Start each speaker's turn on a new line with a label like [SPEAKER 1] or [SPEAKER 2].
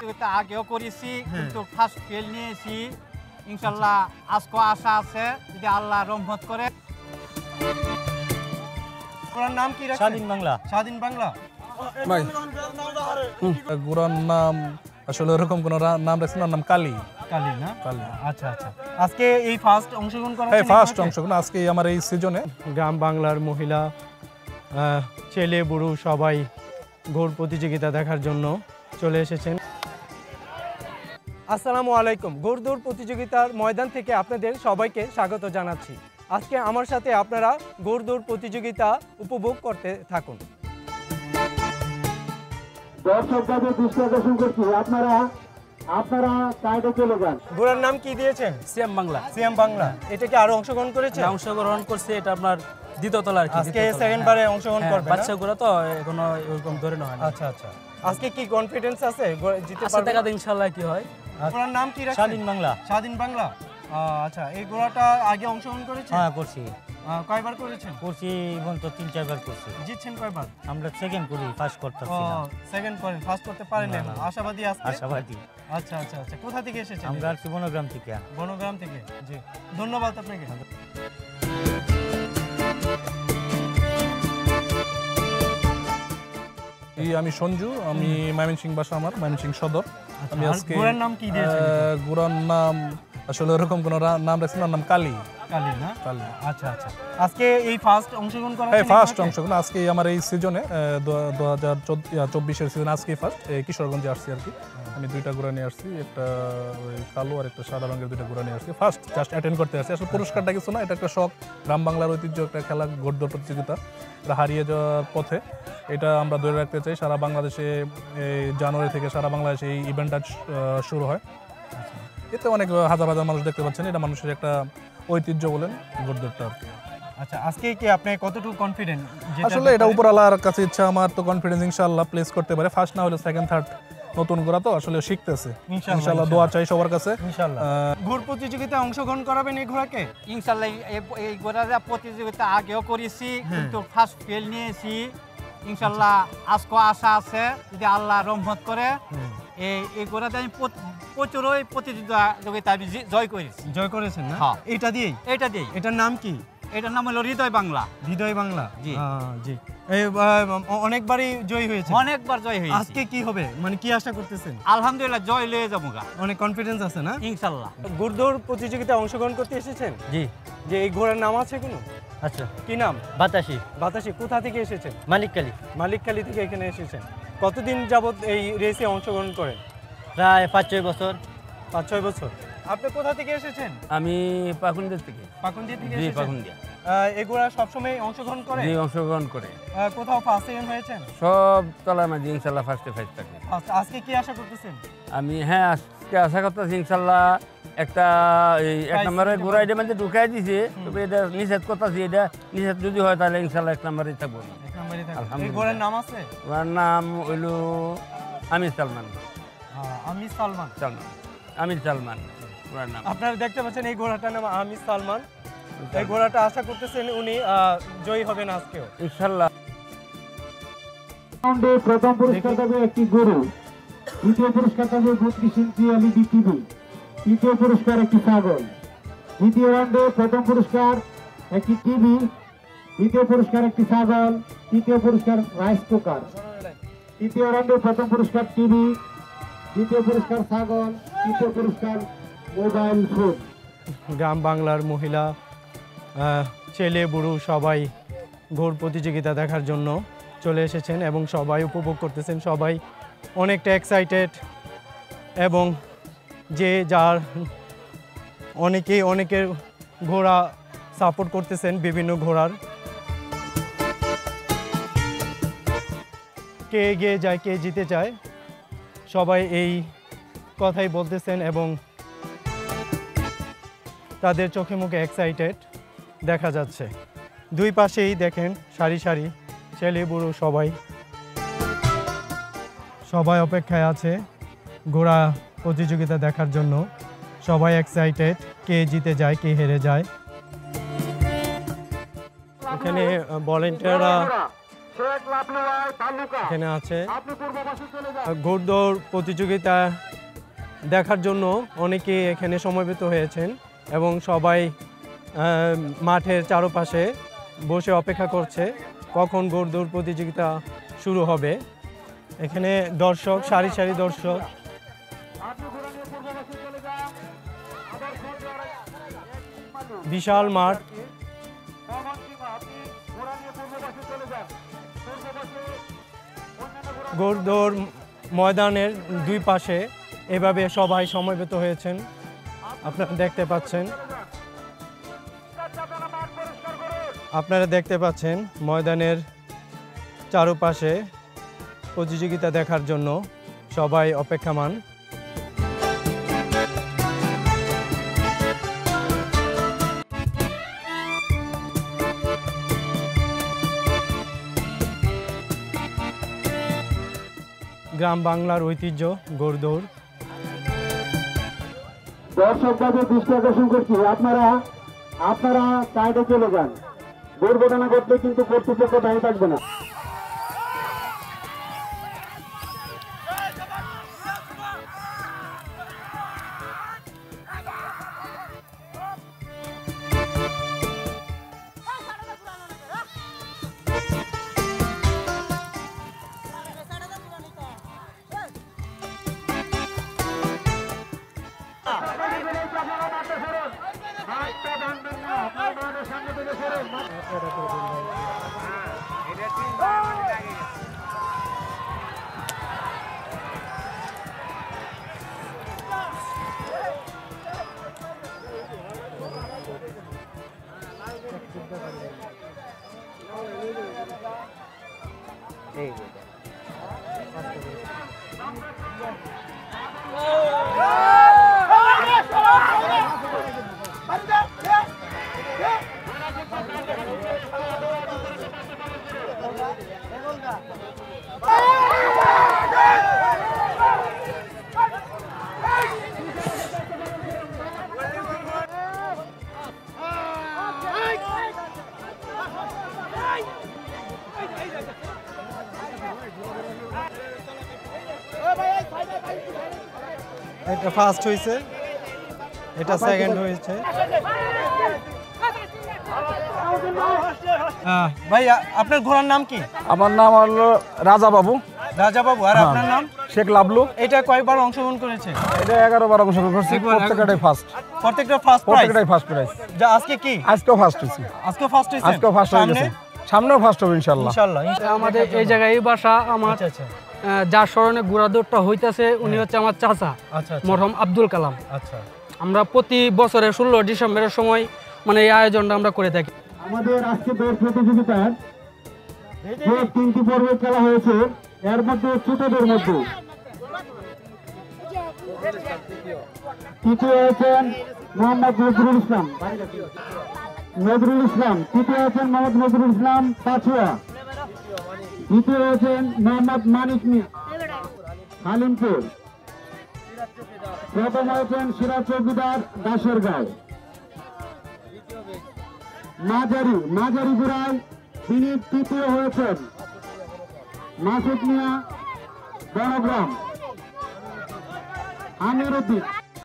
[SPEAKER 1] প্রতিযোগিতা আগেও করেছি কিন্তু ফার্স্ট ফেল নিয়েছি। ইনশাআল্লাহ আজকে আশা আছে যদি আল্লাহ রহমত করে।
[SPEAKER 2] আপনার নাম কি রাখছেন?
[SPEAKER 3] স্বাধীন বাংলা।
[SPEAKER 2] স্বাধীন বাংলা।
[SPEAKER 4] ভাই গোরার নাম আসলে এরকম কোন নাম রাখছি না, নাম কালী।
[SPEAKER 2] কালী না?
[SPEAKER 4] কালী।
[SPEAKER 2] আচ্ছা আচ্ছা। আজকে এই ফার্স্ট অংশগ্রহণ করা
[SPEAKER 4] হ্যাঁ, ফার্স্ট অংশগ্রহণ আজকে আমার এই সিজনে।
[SPEAKER 2] গ্রাম বাংলার মহিলা, ছেলে বুড়ো সবাই ঘোড় প্রতিযোগিতা দেখার জন্য চলে এসেছেন। আসসালামু আলাইকুম। ঘোড় দৌড় প্রতিযোগিতার ময়দান থেকে আপনাদের সবাইকে স্বাগত জানাচ্ছি। আজকে আমার সাথে আপনারা ঘোড় দৌড় প্রতিযোগিতা উপভোগ করতে থাকুন।
[SPEAKER 5] দর্শকদের দৃষ্টি আকর্ষণ করছি, আপনারা সাইডে চলে যান।
[SPEAKER 2] ঘোড়ার নাম কি দিয়েছেন?
[SPEAKER 3] সিএম বাংলা।
[SPEAKER 2] সিএম বাংলা। এটা কি আরো অংশগ্রহণ করেছে?
[SPEAKER 3] অংশগ্রহণ করছে, এটা আপনার দ্বিতীয় তলা আর কি।
[SPEAKER 2] আজকে সেকেন্ড বারে অংশগ্রহণ করবে।
[SPEAKER 3] বাচ্চা ঘোড়া তো এখনো এরকম ধরে না হয়।
[SPEAKER 2] আচ্ছা আচ্ছা। আজকে কি কনফিডেন্স আছে জিতে
[SPEAKER 3] আচ্ছা,
[SPEAKER 2] পারবে?
[SPEAKER 3] দেখা যাক ইনশাআল্লাহ কি হয়।
[SPEAKER 2] আপনার নাম কি রাখছেন?
[SPEAKER 3] স্বাধীন বাংলা।
[SPEAKER 2] স্বাধীন বাংলা। আচ্ছা, এই ঘোড়াটা আগে অংশগ্রহণ করেছেন?
[SPEAKER 6] হ্যাঁ করছি।
[SPEAKER 2] কয়বার করেছেন?
[SPEAKER 6] করছি এবং তো 3-4 বার করছি।
[SPEAKER 2] জিতছেন কয়বার?
[SPEAKER 6] আমরা সেকেন্ড করি, ফার্স্ট করতেছি না।
[SPEAKER 2] সেকেন্ড করেন, ফার্স্ট করতে পারেন না। আশাবাদী আজকে?
[SPEAKER 6] আশাবাদী।
[SPEAKER 2] আচ্ছা আচ্ছা আচ্ছা। কোথা থেকে এসেছেন?
[SPEAKER 6] আমরা আসছি বনগ্রাম থেকে।
[SPEAKER 2] বনগ্রাম থেকে। জি, ধন্যবাদ আপনাকে।
[SPEAKER 4] আমি সঞ্জু, আমি ময়মনসিংহ বাসা, আমার ময়মনসিংহ সদর। আমি আজকে
[SPEAKER 2] ঘোড়ার নাম কি দিয়েছেন?
[SPEAKER 4] গোরার নাম আসলে এরকম কোন নাম রাখছি না, নাম কালী।
[SPEAKER 2] কালী না?
[SPEAKER 4] কালী।
[SPEAKER 2] আচ্ছা আচ্ছা। আজকে এই ফার্স্ট অংশগ্রহণ করা?
[SPEAKER 4] হ্যাঁ, ফার্স্ট অংশগ্রহণ আজকে আমার এই সিজনে 2024 সিজন আজকে ফার্স্ট কিশোরগঞ্জে আসছি আর কি। আমি দুইটা ঘোড়া নিয়ে আসছি, একটা ওই কালো আর একটা সাদা রঙের দুইটা ঘোড়া নিয়ে আসছি। ফার্স্ট জাস্ট অ্যাটেন্ড করতে আসছি। আসলে পুরস্কারটা কিছু না, এটা একটা শখ। গ্রাম বাংলার ঐতিহ্য একটা খেলা, ঘোড়দৌড় প্রতিযোগিতা। এটা হারিয়ে যাওয়ার পথে, এটা আমরা ধরে রাখতে চাই। সারা বাংলাদেশে জানুয়ারি থেকে সারা বাংলাদেশে এই ইভেন্টটা শুরু হয়। এতে অনেক হাজার হাজার মানুষ দেখতে পাচ্ছেন। এটা মানুষের একটা ঐতিহ্য বলেন ঘোড়দৌড়টা আর কি।
[SPEAKER 2] আচ্ছা, আজকে কি আপনি কতটুকু কনফিডেন্ট?
[SPEAKER 4] আসলে এটা উপরওয়ালার কাছে ইচ্ছা, আমার তো কনফিডেন্স ইনশাআল্লাহ প্লেস করতে পারে। ফার্স্ট না হলে সেকেন্ড থার্ড, নতুন ঘোড়া তো আসলে শিখতেছে। ইনশাআল্লাহ দোয়া চাই সবার কাছে।
[SPEAKER 2] ইনশাআল্লাহ। ঘোড় প্রতিযোগিতায় অংশগ্রহণ করাবেন এই ঘোড়াকে?
[SPEAKER 1] ইনশাআল্লাহ এই ঘোড়া প্রতিযোগিতা আগেও করেছি কিন্তু ফার্স্ট ফেল নিয়েছি। ইনশাআল্লাহ আজকে আশা আছে যদি আল্লাহ রহমত করে। এই ঘোড়াতে আমি প্রচুরই প্রতিযোগিতা আমি জয় করেছি।
[SPEAKER 2] জয় করেছেন না?
[SPEAKER 1] হ্যাঁ।
[SPEAKER 2] এটা দিয়েই?
[SPEAKER 1] এটা দিই।
[SPEAKER 2] এটার নাম কি?
[SPEAKER 1] এটার নাম হলো হৃদয় বাংলা।
[SPEAKER 2] হৃদয় বাংলা।
[SPEAKER 1] জি।
[SPEAKER 2] জি। এই অনেকবারই জয় হয়েছে?
[SPEAKER 1] অনেকবার জয় হয়েছে।
[SPEAKER 2] আজকে কি হবে, মানে কি আশা করতেছেন?
[SPEAKER 1] আলহামদুলিল্লাহ জয় লয়ে যাবো গা।
[SPEAKER 2] অনেক কনফিডেন্স আছে না?
[SPEAKER 1] ইনশাআল্লাহ।
[SPEAKER 2] ঘোড়দৌড় প্রতিযোগিতায় অংশগ্রহণ করতে এসেছেন?
[SPEAKER 6] জি।
[SPEAKER 2] যে এই ঘোড়ার নাম আছে কোনো?
[SPEAKER 6] আচ্ছা।
[SPEAKER 2] কি নাম?
[SPEAKER 6] বাতাসি।
[SPEAKER 2] বাতাসি। কোথা থেকে এসেছেন?
[SPEAKER 6] মালিককালী।
[SPEAKER 2] মালিকখালী থেকে এখানে এসেছেন। কতদিন যাবত এই রেসে অংশগ্রহণ করেন?
[SPEAKER 6] প্রায় 5-6 বছর।
[SPEAKER 2] 5-6 বছর। আপনি কোথা থেকে এসেছেন?
[SPEAKER 3] আমি পাকুন্দিয়া থেকে।
[SPEAKER 2] পাকুন্দিয়া থেকে
[SPEAKER 3] জি,
[SPEAKER 2] এসেছেন?
[SPEAKER 3] পাকুন্দিয়া।
[SPEAKER 2] এই ঘোড়া সবসময় অংশগ্রহণ করে?
[SPEAKER 3] জি, অংশগ্রহণ করে।
[SPEAKER 2] কোথাও ফার্স্ট সেকেন্ড হয়েছেন?
[SPEAKER 3] সব তলার মাঝে ইনশাআল্লাহ ফার্স্টে ফার্স্ট থাকে।
[SPEAKER 2] আজকে কি আশা করতেছেন?
[SPEAKER 3] আমি আজকে আশা করতেছি ইনশাআল্লাহ একটা এই 1 নম্বরের ঘোড়া এটার মধ্যে ঢুকাই দিয়েছে, তবে এটা নিষেধ করতেছি। এটা নিষেধ যদি হয় তাহলে ইনশাআল্লাহ 1 নম্বরে থাকবো।
[SPEAKER 2] 1 নম্বরে থাকবে। এই
[SPEAKER 3] আলহামদুলিল্লাহ।
[SPEAKER 2] ঘোড়ার নাম আছে?
[SPEAKER 3] ওর নাম হইল আমির সালমান।
[SPEAKER 2] আমির সালমান।
[SPEAKER 3] আমির সালমান ওর নাম।
[SPEAKER 2] আপনারা দেখতে পাচ্ছেন এই ঘোড়াটার নাম আমির সালমান। এই ঘোড়াটা আশা করতেছেন উনি জয়ী হবেন আজকেও
[SPEAKER 3] ইনশাআল্লাহ।
[SPEAKER 5] রাউন্ডে প্রথম পুরস্কার পাবে একটি গরু, দ্বিতীয় পুরস্কার পাবে 32 ইঞ্চি এলইডি টিভি, তৃতীয় পুরস্কার একটি ছাগল। দ্বিতীয় রাউন্ডে প্রথম পুরস্কার একটি টিভি, দ্বিতীয় পুরস্কার একটি ছাগল, তৃতীয় পুরস্কার রাইস কুকার। তৃতীয় রাউন্ডে প্রথম পুরস্কার টিভি, দ্বিতীয় পুরস্কার ছাগল, তৃতীয় পুরস্কার মোবাইল ফোন।
[SPEAKER 2] গ্রাম বাংলার মহিলা, ছেলে বুড়ো সবাই ঘোড় প্রতিযোগিতা দেখার জন্য চলে এসেছেন এবং সবাই উপভোগ করতেছেন। সবাই অনেকটা এক্সাইটেড এবং যে যার অনেকের ঘোড়া সাপোর্ট করতেছেন, বিভিন্ন ঘোড়ার। কে এগিয়ে যায়, কে জিতে যায়, সবাই এই কথাই বলতেছেন এবং তাদের চোখে মুখে এক্সাইটেড দেখা যাচ্ছে। দুই পাশেই দেখেন সারি সারি ছেলে বুড়ো সবাই অপেক্ষায় আছে ঘোড়া প্রতিযোগিতা দেখার জন্য। সবাই এক্সাইটেড, কে জিতে যায়, কে হেরে যায়। এখানে ভলেন্টিয়াররা এখানে আছে। ঘোড়দৌড় প্রতিযোগিতা দেখার জন্য অনেকে এখানে সমবেত হয়েছেন এবং সবাই মাঠের চারপাশে বসে অপেক্ষা করছে কখন ঘোড়দৌড় প্রতিযোগিতা শুরু হবে। এখানে দর্শক, সারি সারি দর্শক। বিশাল মাঠ। ঘোড়দৌড় ময়দানের দুই পাশে এভাবে সবাই সমবেত হয়েছেন, আপনারা দেখতে পাচ্ছেন। আপনারা দেখতে পাচ্ছেন ময়দানের চারপাশে প্রতিযোগিতা দেখার জন্য সবাই অপেক্ষমান। গ্রাম বাংলার ঐতিহ্য ঘোড়দৌড়।
[SPEAKER 5] দর্শকদের দৃষ্টি আকর্ষণ করছি, আপনারা সাইডে চলে যান। দুর্ঘটনা ঘটলে কিন্তু কর্তৃপক্ষ দায়ী থাকবে না।
[SPEAKER 2] এটা ফার্স্ট হয়েছে, এটা সেকেন্ড হয়েছে। ভাই আপনার ঘোড়ার নাম কি?
[SPEAKER 7] আমার নাম হলো রাজা বাবু।
[SPEAKER 2] রাজা বাবু। আর আপনার নাম?
[SPEAKER 7] শেখ লাবলু।
[SPEAKER 2] এটা কয়বার অংশগ্রহণ করেছে?
[SPEAKER 7] এটা 11বার অংশগ্রহণ করছি, প্রত্যেকটাই ফার্স্ট।
[SPEAKER 2] প্রত্যেকটা ফার্স্ট প্রাইজ?
[SPEAKER 7] প্রত্যেকটাই ফার্স্ট প্রাইজ।
[SPEAKER 2] যা আজকে কি?
[SPEAKER 7] আজকেও ফার্স্ট হইছি।
[SPEAKER 2] আজকেও ফার্স্ট হইছে?
[SPEAKER 7] আজকেও ফার্স্ট হয়ে গেছে, সামনেও ফার্স্ট হবে ইনশাআল্লাহ।
[SPEAKER 2] ইনশাআল্লাহ।
[SPEAKER 8] আমাদের এই জায়গায় এই বাসা আমার।
[SPEAKER 2] আচ্ছা আচ্ছা।
[SPEAKER 8] যার স্মরণে ঘোড়াদৌড়টা হইতাছে উনি হচ্ছে আমার চাচা,
[SPEAKER 2] আচ্ছা
[SPEAKER 8] মরহুম আব্দুল কালাম।
[SPEAKER 2] আচ্ছা।
[SPEAKER 8] আমরা প্রতি বছরের 16 ডিসেম্বরের সময় মানে এই আয়োজনটা আমরা করে থাকি।
[SPEAKER 5] আমাদের আজকে দৌড় প্রতিযোগিতার যে 3টি পর্বে খেলা হয়েছে, এর মধ্যে ছোটদের মধ্যে তৃতীয় হয়েছেন মোহাম্মদ নজরুল ইসলাম। তৃতীয় হয়েছেন মোহাম্মদ নজরুল ইসলাম পাছুয়া। দ্বিতীয় হয়েছেন মোহাম্মদ মানিক মিয়া হালিমপুর। প্রথম হয়েছেন সিরাজ চৌকিদার দাসেরগাঁও। মাঝারি গুড়ায় তিনি তৃতীয় হয়েছেন মাসুদ মিয়া বনগ্রাম। আমির উদ্দিন